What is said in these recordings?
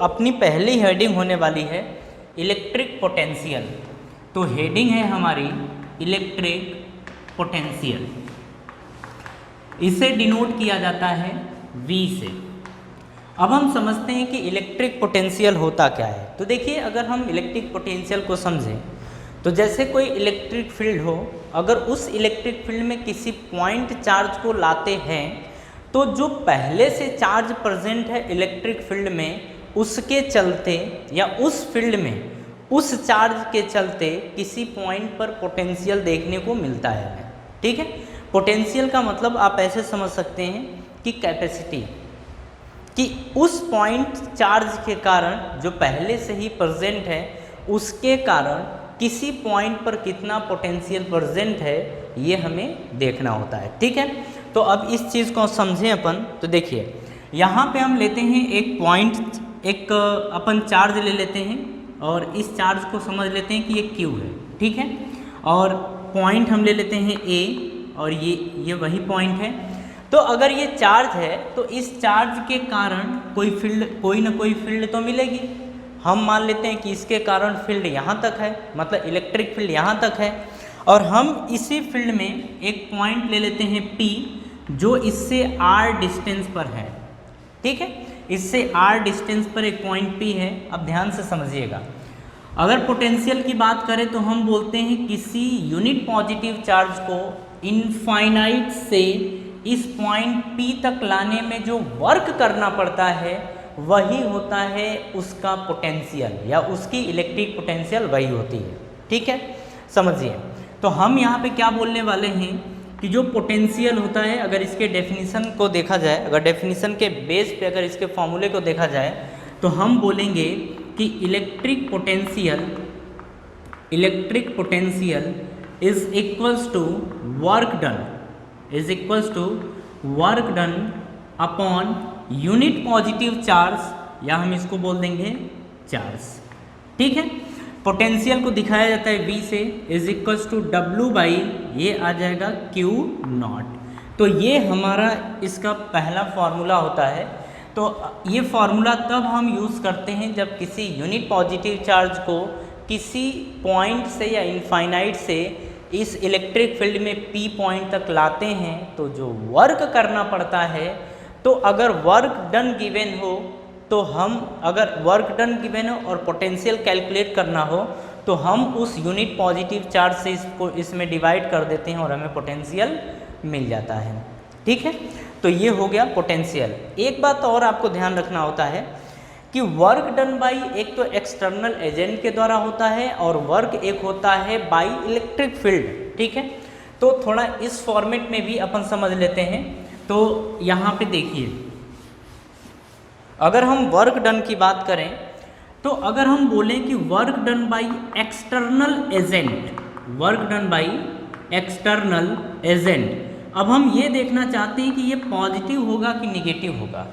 अपनी पहली हेडिंग होने वाली है इलेक्ट्रिक पोटेंशियल। तो हेडिंग है हमारी इलेक्ट्रिक पोटेंशियल, इसे डिनोट किया जाता है V से। अब हम समझते हैं कि इलेक्ट्रिक पोटेंशियल होता क्या है। तो देखिए, अगर हम इलेक्ट्रिक पोटेंशियल को समझें तो जैसे कोई इलेक्ट्रिक फील्ड हो, अगर उस इलेक्ट्रिक फील्ड में किसी पॉइंट चार्ज को लाते हैं तो जो पहले से चार्ज प्रेजेंट है इलेक्ट्रिक फील्ड में, उसके चलते या उस फील्ड में उस चार्ज के चलते किसी पॉइंट पर पोटेंशियल देखने को मिलता है हमें। ठीक है, पोटेंशियल का मतलब आप ऐसे समझ सकते हैं कि कैपेसिटी, कि उस पॉइंट चार्ज के कारण जो पहले से ही प्रेजेंट है उसके कारण किसी पॉइंट पर कितना पोटेंशियल प्रेजेंट है, ये हमें देखना होता है। ठीक है, तो अब इस चीज़ को समझें अपन। तो देखिए, यहाँ पे हम लेते हैं एक पॉइंट, एक अपन चार्ज ले लेते हैं और इस चार्ज को समझ लेते हैं कि ये Q है। ठीक है, और पॉइंट हम ले लेते हैं A और ये वही पॉइंट है। तो अगर ये चार्ज है तो इस चार्ज के कारण कोई ना कोई फील्ड तो मिलेगी। हम मान लेते हैं कि इसके कारण फील्ड यहाँ तक है, मतलब इलेक्ट्रिक फील्ड यहाँ तक है, और हम इसी फील्ड में एक पॉइंट ले लेते हैं P जो इससे R डिस्टेंस पर है। ठीक है, इससे R डिस्टेंस पर एक पॉइंट P है। अब ध्यान से समझिएगा, अगर पोटेंशियल की बात करें तो हम बोलते हैं किसी यूनिट पॉजिटिव चार्ज को इनफाइनाइट से इस पॉइंट P तक लाने में जो वर्क करना पड़ता है वही होता है उसका पोटेंशियल, या उसकी इलेक्ट्रिक पोटेंशियल वही होती है। ठीक है, समझिए। तो हम यहाँ पे क्या बोलने वाले हैं कि जो पोटेंशियल होता है, अगर इसके डेफिनेशन को देखा जाए, अगर डेफिनेशन के बेस पे अगर इसके फॉर्मूले को देखा जाए तो हम बोलेंगे कि electric potential is equals to work done upon unit positive charge, या हम इसको बोल देंगे चार्ज। ठीक है, पोटेंशियल को दिखाया जाता है V से, is equals to W by ये आ जाएगा Q नॉट। तो ये हमारा इसका पहला फॉर्मूला होता है। तो ये फॉर्मूला तब हम यूज़ करते हैं जब किसी यूनिट पॉजिटिव चार्ज को किसी पॉइंट से या इनफाइनाइट से इस इलेक्ट्रिक फील्ड में P पॉइंट तक लाते हैं तो जो वर्क करना पड़ता है, तो अगर वर्क डन गिवन हो तो हम, अगर वर्क डन गिवन हो और पोटेंशियल कैलकुलेट करना हो तो हम उस यूनिट पॉजिटिव चार्ज से इसमें डिवाइड कर देते हैं और हमें पोटेंशियल मिल जाता है। ठीक है, तो ये हो गया पोटेंशियल। एक बात और आपको ध्यान रखना होता है कि वर्क डन बाई एक तो एक्सटर्नल एजेंट के द्वारा होता है और वर्क एक होता है बाई इलेक्ट्रिक फील्ड। ठीक है, तो थोड़ा इस फॉर्मेट में भी अपन समझ लेते हैं। तो यहाँ पे देखिए, अगर हम वर्क डन की बात करें तो अगर हम बोलें कि work done by external agent, अब हम ये देखना चाहते हैं कि ये पॉजिटिव होगा कि निगेटिव होगा।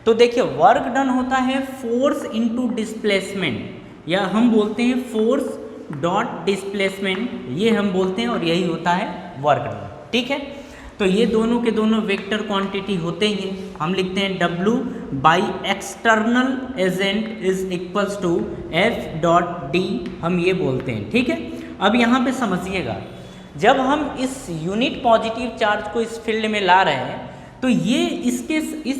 तो देखिए, वर्क डन होता है फोर्स इनटू डिस्प्लेसमेंट, या हम बोलते हैं फोर्स डॉट डिस्प्लेसमेंट, ये हम बोलते हैं, और यही होता है वर्क डन। ठीक है, तो ये दोनों के दोनों वेक्टर क्वांटिटी होते हैं। हम लिखते हैं W by external agent is equals to F dot D, हम ये बोलते हैं। ठीक है, अब यहाँ पे समझिएगा, जब हम इस यूनिट पॉजिटिव चार्ज को इस फील्ड में ला रहे हैं तो ये इस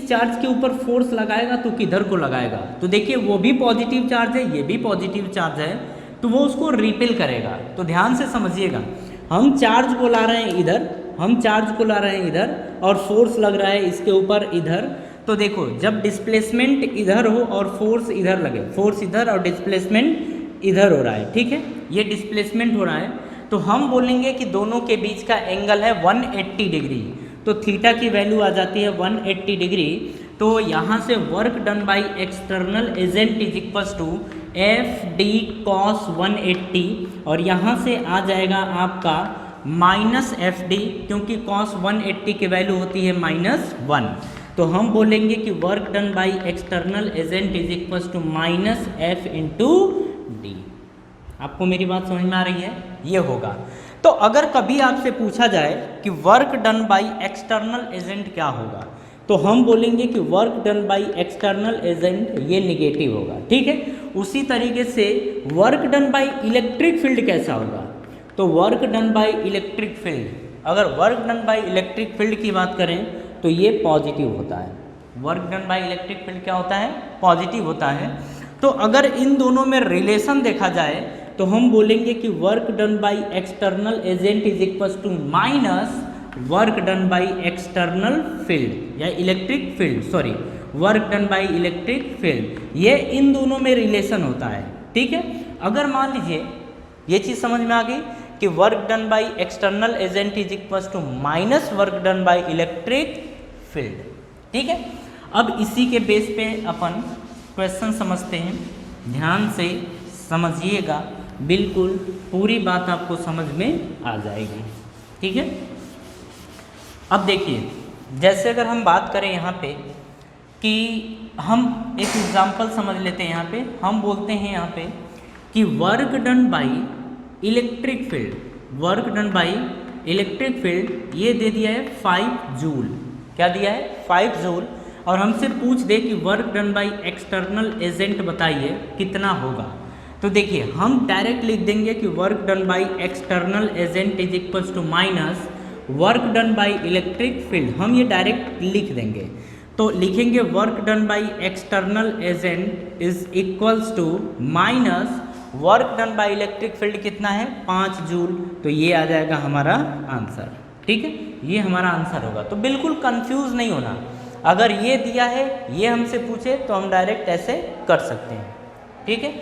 चार्ज के ऊपर फोर्स लगाएगा तो किधर को लगाएगा। तो देखिए, वो भी पॉजिटिव चार्ज है, ये भी पॉजिटिव चार्ज है, तो वो उसको रिपेल करेगा। तो ध्यान से समझिएगा, हम चार्ज को ला रहे हैं इधर और फोर्स लग रहा है इसके ऊपर इधर। तो देखो, जब डिस्प्लेसमेंट इधर हो और फोर्स इधर लगे, फोर्स इधर और डिस्प्लेसमेंट इधर हो रहा है। ठीक है, ये डिस्प्लेसमेंट हो रहा है, तो हम बोलेंगे कि दोनों के बीच का एंगल है 180 डिग्री। तो थीटा की वैल्यू आ जाती है 180 डिग्री। तो यहाँ से work done by external agent is equals to F D cos 180, और यहाँ से आ जाएगा आपका माइनस एफ डी, क्योंकि कॉस 180 की वैल्यू होती है -1। तो हम बोलेंगे कि work done by external agent is equals to minus F into D. आपको मेरी बात समझ में आ रही है? ये होगा। तो अगर कभी आपसे पूछा जाए कि work done by external agent क्या होगा, तो हम बोलेंगे कि work done by external agent ये निगेटिव होगा, ठीक है। उसी तरीके से work done by electric field कैसा होगा, तो work done by electric field, अगर work done by electric field की बात करें तो ये पॉजिटिव होता है। Work done by electric field क्या होता है, पॉजिटिव होता है। तो अगर इन दोनों में रिलेशन देखा जाए तो हम बोलेंगे कि work done by external agent is equal to minus work done by external field या electric field, sorry work done by electric field, ये इन दोनों में रिलेशन होता है, ठीक है। अगर मान लीजिए ये चीज़ समझ में आ गई कि work done by external agent is equal to minus work done by electric field, ठीक है। अब इसी के बेस पे अपन क्वेश्चन समझते हैं, ध्यान से समझिएगा, बिल्कुल पूरी बात आपको समझ में आ जाएगी, ठीक है। अब देखिए, जैसे अगर हम बात करें यहाँ पे कि हम एक एग्जांपल समझ लेते हैं, यहाँ पे हम बोलते हैं यहाँ पे कि work done by electric field, work done by electric field ये दे दिया है 5 जूल, क्या दिया है 5 जूल, और हमसे पूछ दे कि work done by external agent बताइए कितना होगा। तो देखिए हम डायरेक्ट लिख देंगे कि work done by external agent is equal to minus work done by electric field, हम ये डायरेक्ट लिख देंगे। तो लिखेंगे work done by external agent is equals to minus work done by electric field कितना है 5 जूल, तो ये आ जाएगा हमारा आंसर, ठीक है। ये हमारा आंसर होगा। तो बिल्कुल कंफ्यूज नहीं होना, अगर ये दिया है ये हमसे पूछे तो हम डायरेक्ट ऐसे कर सकते हैं, ठीक है।